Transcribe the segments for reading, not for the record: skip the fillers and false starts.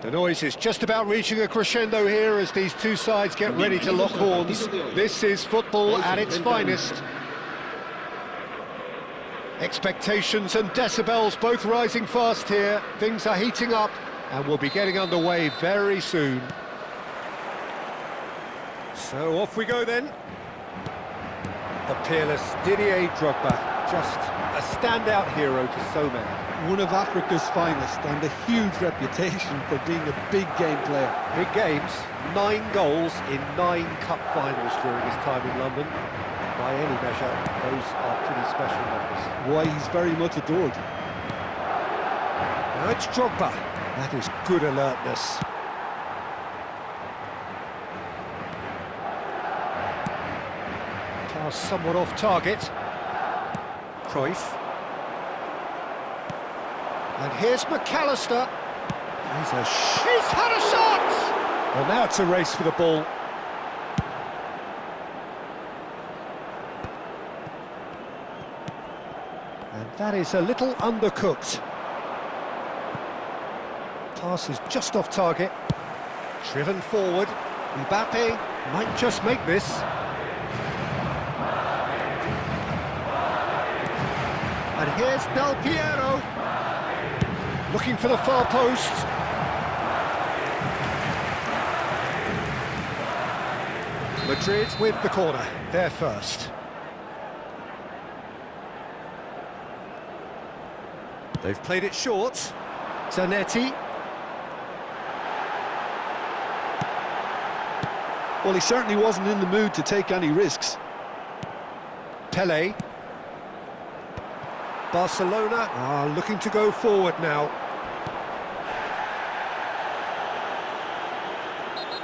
The noise is just about reaching a crescendo here as these two sides get ready to lock horns. This is football at its finest. Expectations and decibels both rising fast here. Things are heating up and we'll be getting underway very soon. So off we go then. The peerless Didier Drogba, just a standout hero to so many. One of Africa's finest and a huge reputation for being a big game player. Big games, 9 goals in 9 cup finals during his time in London. By any measure, those are pretty special numbers. Why, he's very much adored. Now it's Drogba. That is good alertness. Pass somewhat off target. Cruyff. And here's McAllister. He's had a shot! Well, now it's a race for the ball. And that is a little undercooked. Pass is just off target. Driven forward. Mbappe might just make this. And here's Del Piero. Looking for the far post. Madrid with the corner, they're first. They've played it short. Zanetti. Well, he certainly wasn't in the mood to take any risks. Pelé. Barcelona are looking to go forward now.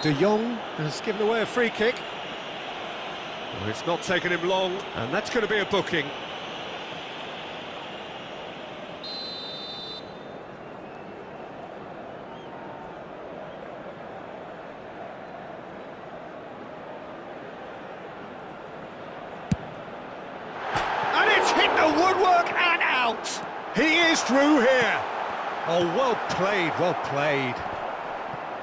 De Jong has given away a free kick. Well, it's not taken him long, and that's going to be a booking. And it's hit the woodwork and out! He is through here! Oh, well played, well played.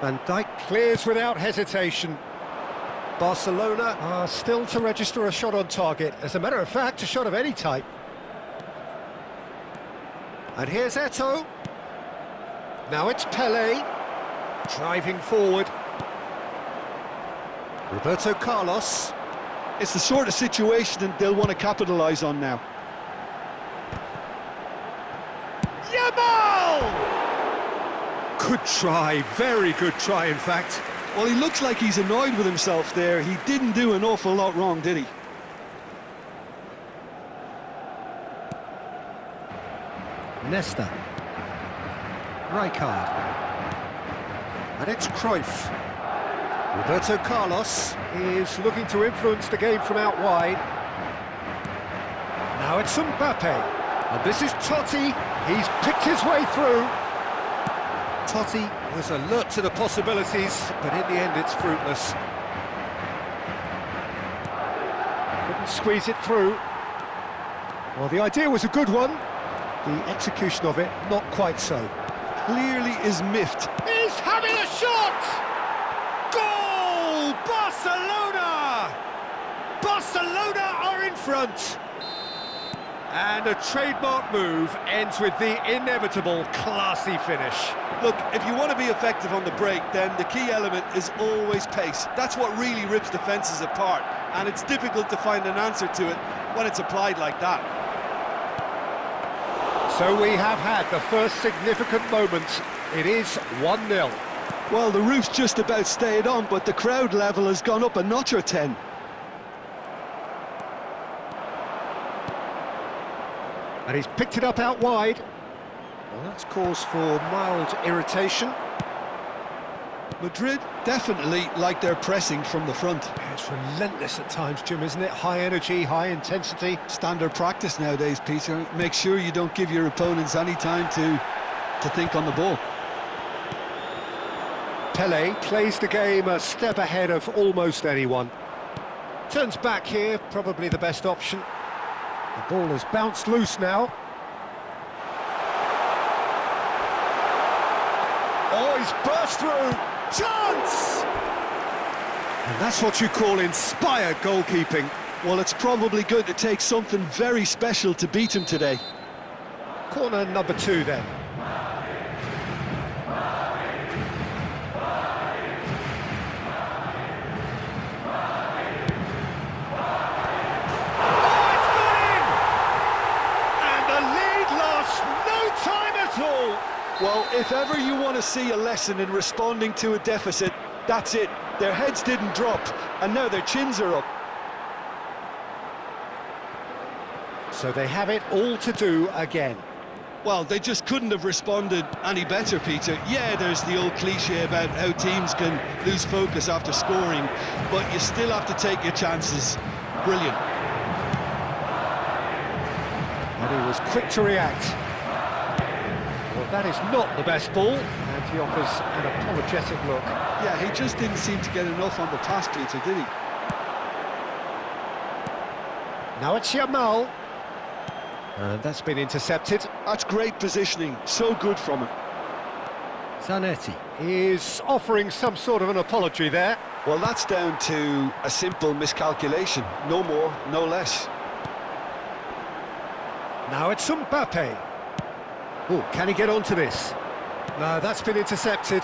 Van Dijk clears without hesitation. Barcelona are still to register a shot on target. As a matter of fact, a shot of any type. And here's Eto'o. Now it's Pelé. Driving forward. Roberto Carlos. It's the sort of situation that they'll want to capitalise on now. Yamal! Good try, very good try in fact. Well, he looks like he's annoyed with himself there. He didn't do an awful lot wrong, did he? Nesta. Rijkaard. And it's Cruyff. Roberto Carlos is looking to influence the game from out wide. Now it's Mbappe. And this is Totti. He's picked his way through. Totti was alert to the possibilities, but in the end it's fruitless. Couldn't squeeze it through. Well, the idea was a good one. The execution of it, not quite so. Clearly is miffed. He's having a shot! Goal! Barcelona! Barcelona are in front! And a trademark move ends with the inevitable classy finish. Look, if you want to be effective on the break, then the key element is always pace. That's what really rips defences apart, and it's difficult to find an answer to it when it's applied like that. So we have had the first significant moment. It is 1-0. Well, the roof's just about stayed on, but the crowd level has gone up a notch or 10. And he's picked it up out wide. Well, that's cause for mild irritation. Madrid definitely like their pressing from the front. It's relentless at times, Jim, isn't it? High energy, high intensity. Standard practice nowadays, Peter. Make sure you don't give your opponents any time to think on the ball. Pele plays the game a step ahead of almost anyone. Turns back here, probably the best option. The ball has bounced loose now. Oh, he's burst through! Chance! And that's what you call inspired goalkeeping. Well, it's probably going to take something very special to beat him today. Corner number 2 then. Oh, it's gone in! And the lead lasts no time at all. Well, if ever you want to see a lesson in responding to a deficit, that's it. Their heads didn't drop, and now their chins are up. So they have it all to do again. Well, they just couldn't have responded any better, Peter. Yeah, there's the old cliche about how teams can lose focus after scoring, but you still have to take your chances. Brilliant. And he was quick to react. Well, that is not the best ball, and he offers an apologetic look. Yeah, he just didn't seem to get enough on the pass, Peter, did he? Now it's Yamal. And that's been intercepted. That's great positioning, so good from him. Zanetti is offering some sort of an apology there. Well, that's down to a simple miscalculation. No more, no less. Now it's Mbappe. Oh, can he get onto this? No, that's been intercepted.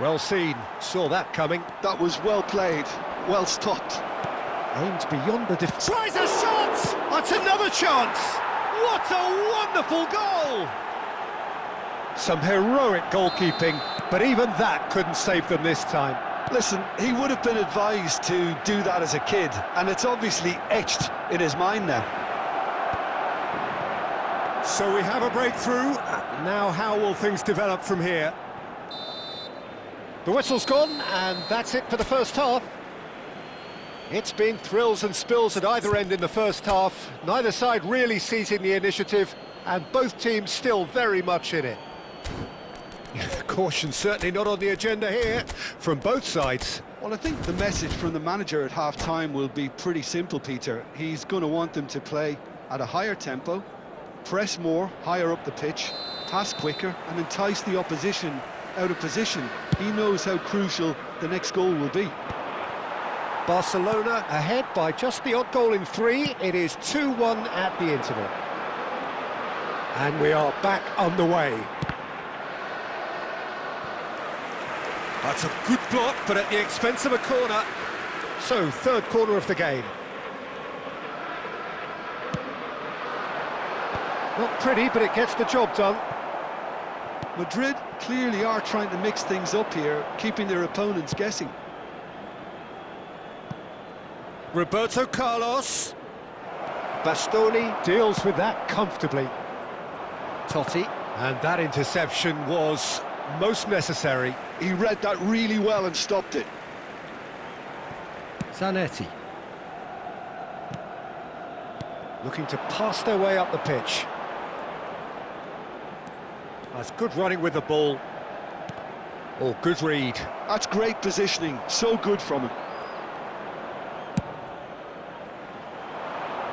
Well seen, saw that coming. That was well played, well stopped. Aims beyond the defence. Tries a shot! That's another chance! What a wonderful goal! Some heroic goalkeeping, but even that couldn't save them this time. Listen, he would have been advised to do that as a kid, and it's obviously etched in his mind now. So we have a breakthrough. Now how will things develop from here? The whistle's gone, and that's it for the first half. It's been thrills and spills at either end in the first half. Neither side really seizing the initiative, and both teams still very much in it. Caution certainly not on the agenda here, from both sides. Well, I think the message from the manager at half-time will be pretty simple, Peter. He's going to want them to play at a higher tempo, press more, higher up the pitch, pass quicker, and entice the opposition out of position. He knows how crucial the next goal will be. Barcelona ahead by just the odd goal in 3. It is 2-1 at the interval. And we are back on the way. That's a good block, but at the expense of a corner. So, third corner of the game. Not pretty, but it gets the job done. Madrid clearly are trying to mix things up here, keeping their opponents guessing. Roberto Carlos. Bastoni deals with that comfortably. Totti. And that interception was most necessary. He read that really well and stopped it. Zanetti. Looking to pass their way up the pitch. That's good running with the ball. Oh, good read. That's great positioning, so good from him.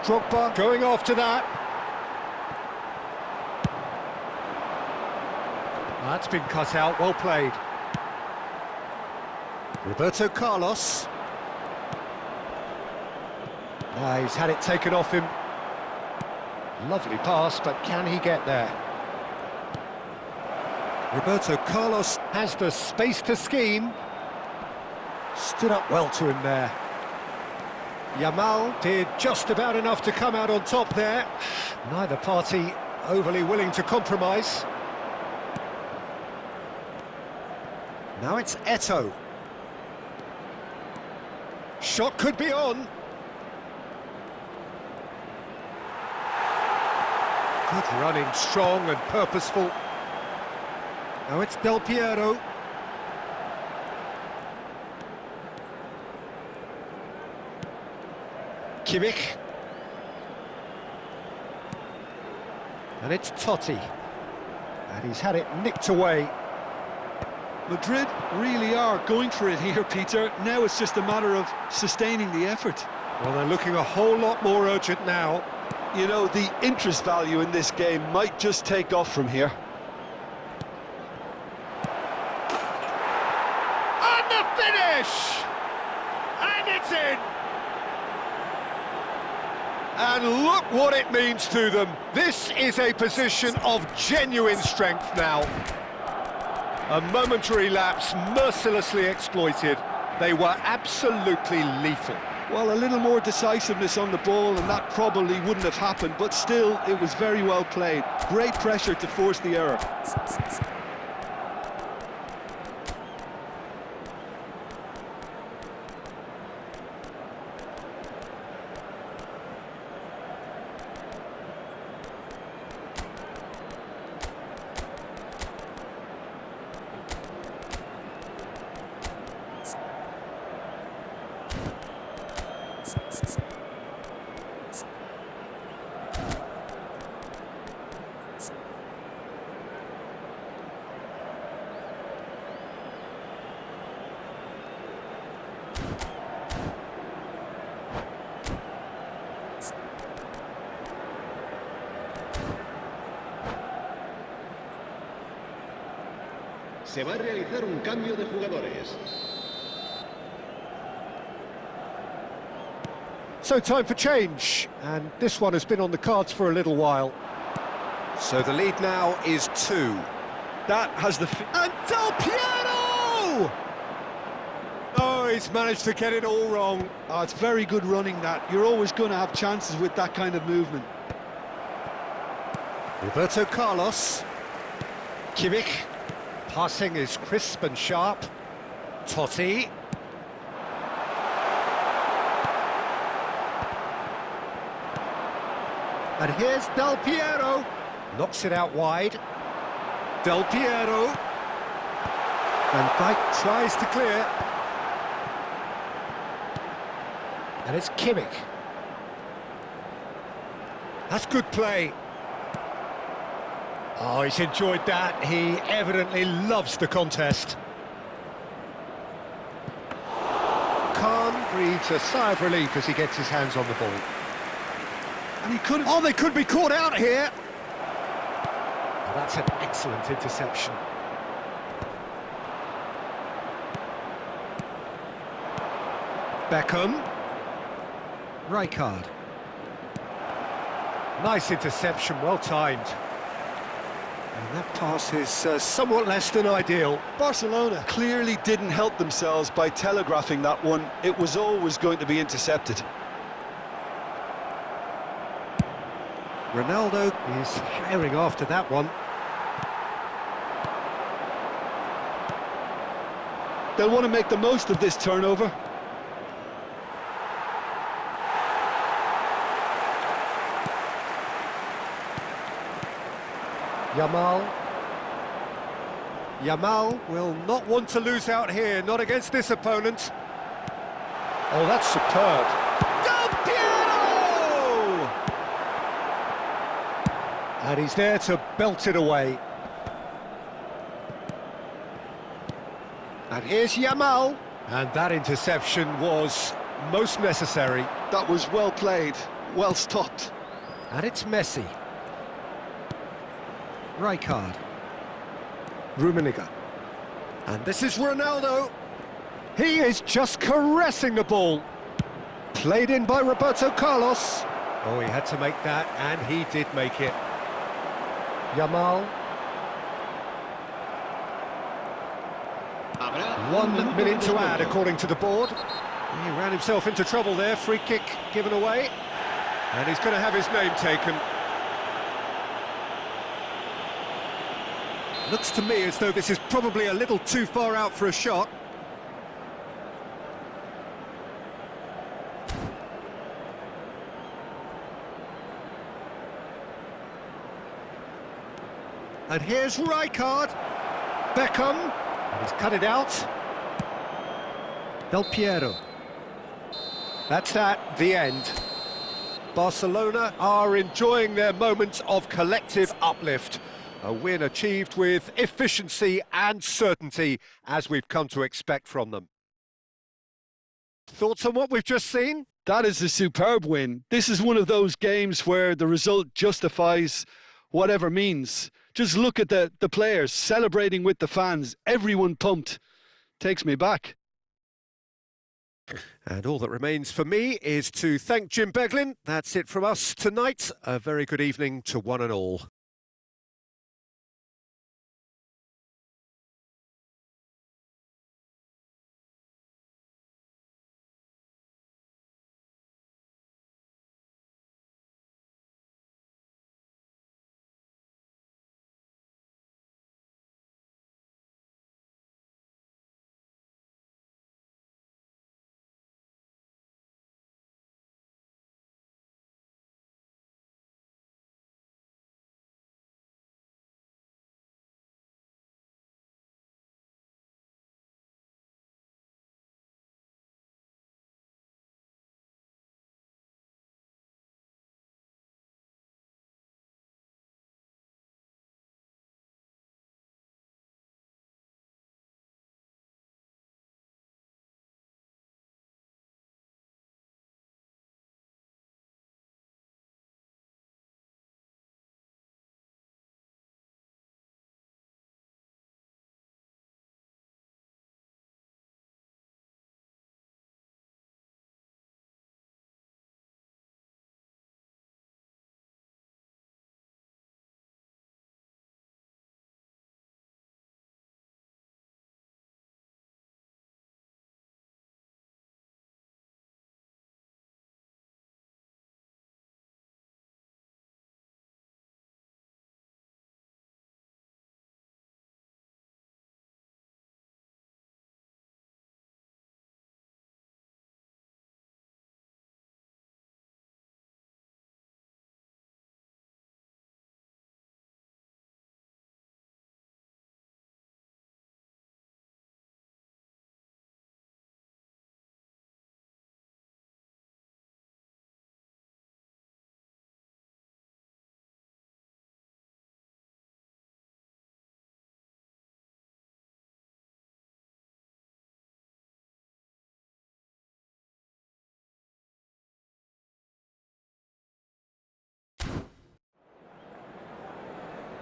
Drogba going after that. That's been cut out, well played. Roberto Carlos. He's had it taken off him. Lovely pass, but can he get there? Roberto Carlos has the space to scheme. Stood up well to him there. Yamal did just about enough to come out on top there. Neither party overly willing to compromise. Now it's Eto'o. Shot could be on. Good running, strong and purposeful. Now it's Del Piero. Kimmich. And it's Totti. And he's had it nicked away. Madrid really are going for it here, Peter. Now it's just a matter of sustaining the effort. Well, they're looking a whole lot more urgent now. You know, the interest value in this game might just take off from here. And the finish! And it's in! And look what it means to them. This is a position of genuine strength now. A momentary lapse mercilessly exploited. They were absolutely lethal. Well, a little more decisiveness on the ball and that probably wouldn't have happened, but still, it was very well played. Great pressure to force the error. Se va a realizar un cambio de jugadores. So time for change, and this one has been on the cards for a little while. So the lead now is 2. That has the... And Del Piero! Oh, he's managed to get it all wrong. Oh, it's very good running, that. You're always going to have chances with that kind of movement. Roberto Carlos. Kimmich. Passing is crisp and sharp. Totti. And here's Del Piero. Knocks it out wide. Del Piero. And Dijk tries to clear. And it's Kimmich. That's good play. Oh, he's enjoyed that. He evidently loves the contest. Khan breathes a sigh of relief as he gets his hands on the ball. And he could have... Oh, they could be caught out here. Oh, that's an excellent interception. Beckham. Rijkaard. Nice interception, well timed. And that pass is somewhat less than ideal. Barcelona clearly didn't help themselves by telegraphing that one. It was always going to be intercepted. Ronaldo is firing after that one. They'll want to make the most of this turnover. Yamal will not want to lose out here, not against this opponent. Oh, that's superb. Del Piero! And he's there to belt it away. And here's Yamal. And that interception was most necessary. That was well played, well stopped. And it's Messi. Rijkaard. Rummenigge. And this is Ronaldo. He is just caressing the ball. Played in by Roberto Carlos. Oh, he had to make that, and he did make it. Yamal. 1 minute to add, according to the board. He ran himself into trouble there. Free kick given away. And he's going to have his name taken. Looks to me as though this is probably a little too far out for a shot. And here's Rijkaard. Beckham, and he's cut it out. Del Piero. That's at the end. Barcelona are enjoying their moments of collective uplift. A win achieved with efficiency and certainty, as we've come to expect from them. Thoughts on what we've just seen? That is a superb win. This is one of those games where the result justifies whatever means. Just look at the players celebrating with the fans. Everyone pumped. Takes me back. And all that remains for me is to thank Jim Beglin. That's it from us tonight. A very good evening to one and all.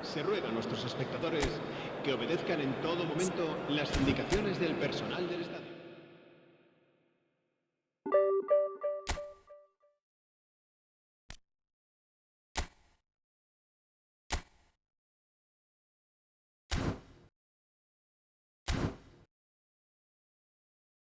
Se ruega a nuestros espectadores que obedezcan en todo momento las indicaciones del personal del estadio.